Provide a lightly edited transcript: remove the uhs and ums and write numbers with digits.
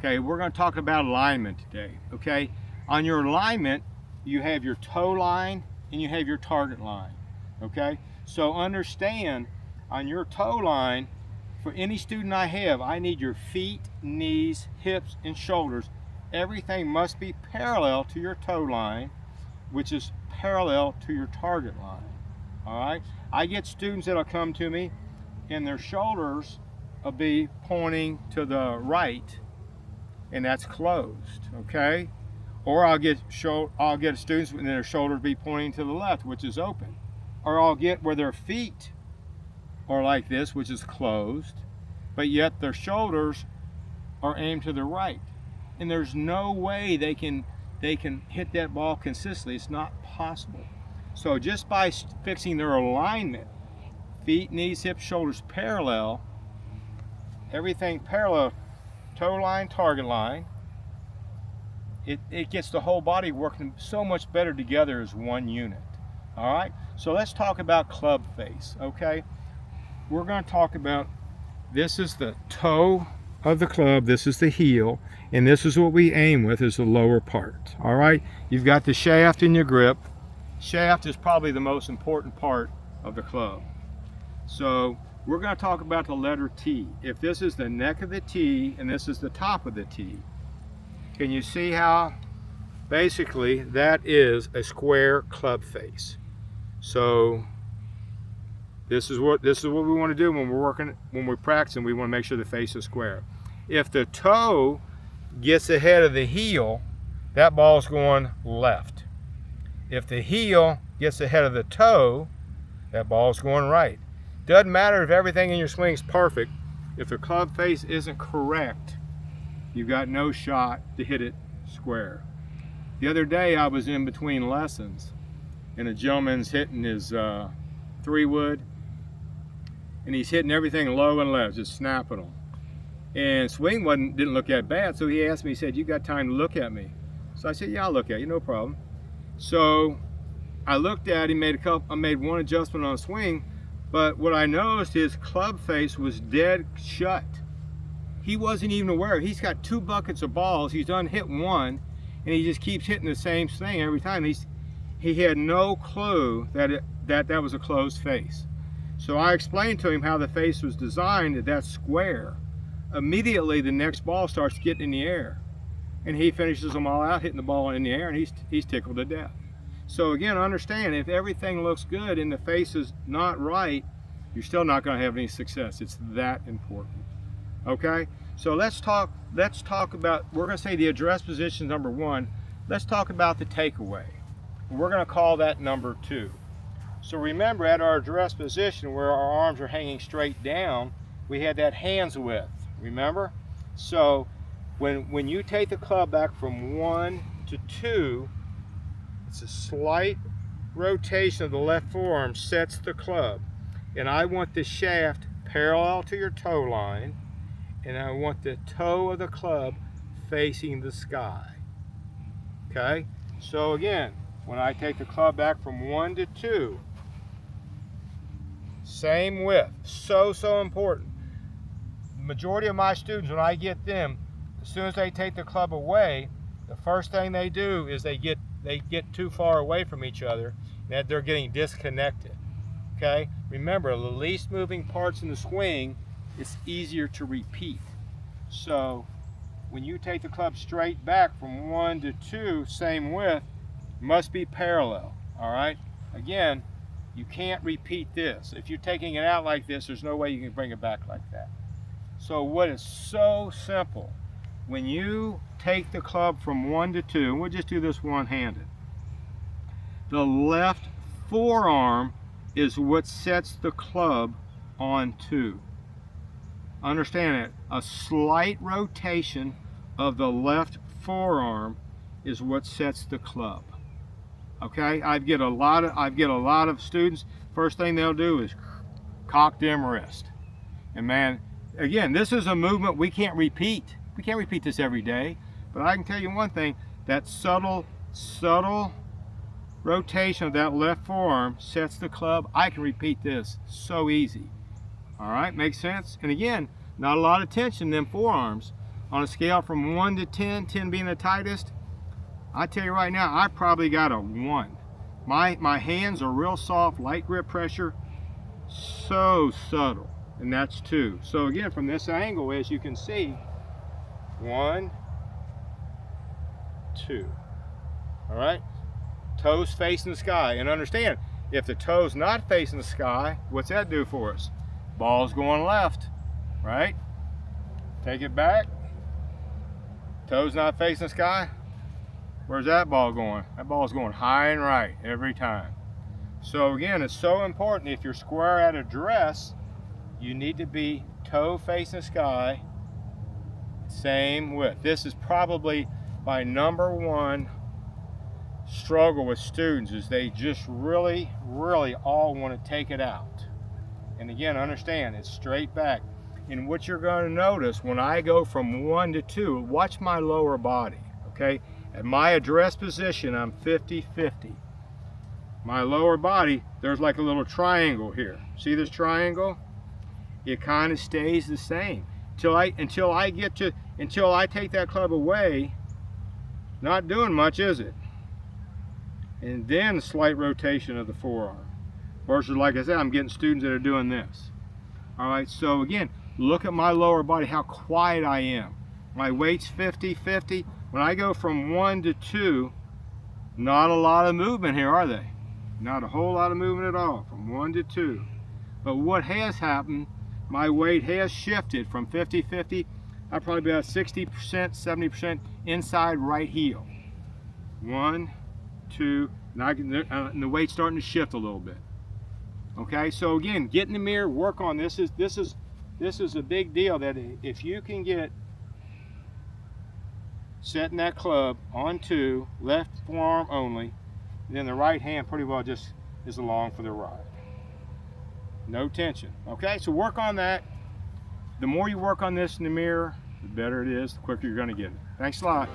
Okay, we're going to talk about alignment today. Okay, on your alignment, you have your toe line and you have your target line. Okay, so understand on your toe line, for any student I have, I need your feet, knees, hips, and shoulders. Everything must be parallel to your toe line, which is parallel to your target line. All right, I get students that'll come to me and their shoulders will be pointing to the right, and that's closed. Okay, or I'll get students and their shoulders be pointing to the left, which is open. Or I'll get where their feet are like this, which is closed, but yet their shoulders are aimed to the right. And there's no way they can hit that ball consistently. It's not possible. So just by fixing their alignment, feet, knees, hips, shoulders parallel, everything parallel, toe line, target line, it gets the whole body working so much better together as one unit. All right, so let's talk about club face. Okay, we're going to talk about, this is the toe of the club, this is the heel, and this is what we aim with, is the lower part. All right, you've got the shaft in your grip. Shaft is probably the most important part of the club. So we're going to talk about the letter T. If this is the neck of the T and this is the top of the T, can you see how basically that is a square club face? So this is what we want to do when we're practicing. We want to make sure the face is square. If the toe gets ahead of the heel, that ball's going left. If the heel gets ahead of the toe, that ball's going right. Doesn't matter if everything in your swing is perfect. If the club face isn't correct, you've got no shot to hit it square. The other day I was in between lessons and a gentleman's hitting his 3-wood, and he's hitting everything low and left, just snapping them. And swing didn't look that bad, so he asked me, he said, "You got time to look at me?" So I said, "Yeah, I'll look at you, no problem." So I looked at him, I made one adjustment on swing, but what I noticed, his club face was dead shut. He wasn't even aware. He's got 2 buckets of balls, he's done hit one, and he just keeps hitting the same thing every time. He had no clue that was a closed face. So I explained to him how the face was designed, that's square. Immediately the next ball starts getting in the air, and he finishes them all out hitting the ball in the air, and he's tickled to death. So again, understand, if everything looks good and the face is not right, you're still not going to have any success. It's that important. Okay, so let's talk about, we're going to say the address position number 1. Let's talk about the takeaway. We're going to call that number 2. So remember, at our address position where our arms are hanging straight down, we had that hands width, remember? So when you take the club back from 1 to 2, it's a slight rotation of the left forearm sets the club. And I want the shaft parallel to your toe line, and I want the toe of the club facing the sky. Okay? So again, when I take the club back from 1 to 2, same width. So important. The majority of my students, when I get them, as soon as they take the club away, the first thing they do is they get too far away from each other, and they're getting disconnected. Okay? Remember, the least moving parts in the swing, it's easier to repeat. So when you take the club straight back from 1 to 2, same width, must be parallel. All right? Again, you can't repeat this. If you're taking it out like this, there's no way you can bring it back like that. So what is so simple, when you take the club from 1 to 2, and we'll just do this one-handed, the left forearm is what sets the club on 2. Understand it, a slight rotation of the left forearm is what sets the club. Okay, I get a lot of students, first thing they'll do is cock them wrist. And man, again, this is a movement we can't repeat. We can't repeat this every day, but I can tell you one thing, that subtle rotation of that left forearm sets the club. I can repeat this so easy. All right, makes sense? And again, not a lot of tension in them forearms, on a scale from 1 to 10, 10 being the tightest, I tell you right now, I probably got a 1. My hands are real soft, light grip pressure, so subtle, and that's 2. So again, from this angle, as you can see, 1, 2. All right, toes facing the sky, and understand, if the toe's not facing the sky, what's that do for us? Ball's going left, right? Take it back. Toes not facing the sky. Where's that ball going? That ball's going high and right every time. So again, it's so important, if you're square at address, you need to be toe facing the sky, same width. This is probably my #1 struggle with students, is they just really all want to take it out. And again, understand, it's straight back. And what you're going to notice when I go from 1 to 2, watch my lower body, okay? At my address position, I'm 50-50. My lower body, there's like a little triangle here. See this triangle? It kind of stays the same until I take that club away. Not doing much, is it? And then a slight rotation of the forearm. Versus, like I said, I'm getting students that are doing this. All right, so again, look at my lower body, how quiet I am. My weight's 50-50. When I go from 1 to 2, not a lot of movement here, are they? Not a whole lot of movement at all, from 1 to 2. But what has happened, my weight has shifted from 50-50, I'd probably be about 60%, 70% inside right heel. 1, 2, and the weight's starting to shift a little bit. Okay, so again, get in the mirror, work on this. This is a big deal, that if you can get setting that club on 2, left forearm only, then the right hand pretty well just is along for the ride. No tension. Okay, so work on that. The more you work on this in the mirror, the better it is, the quicker you're going to get it. Thanks a lot.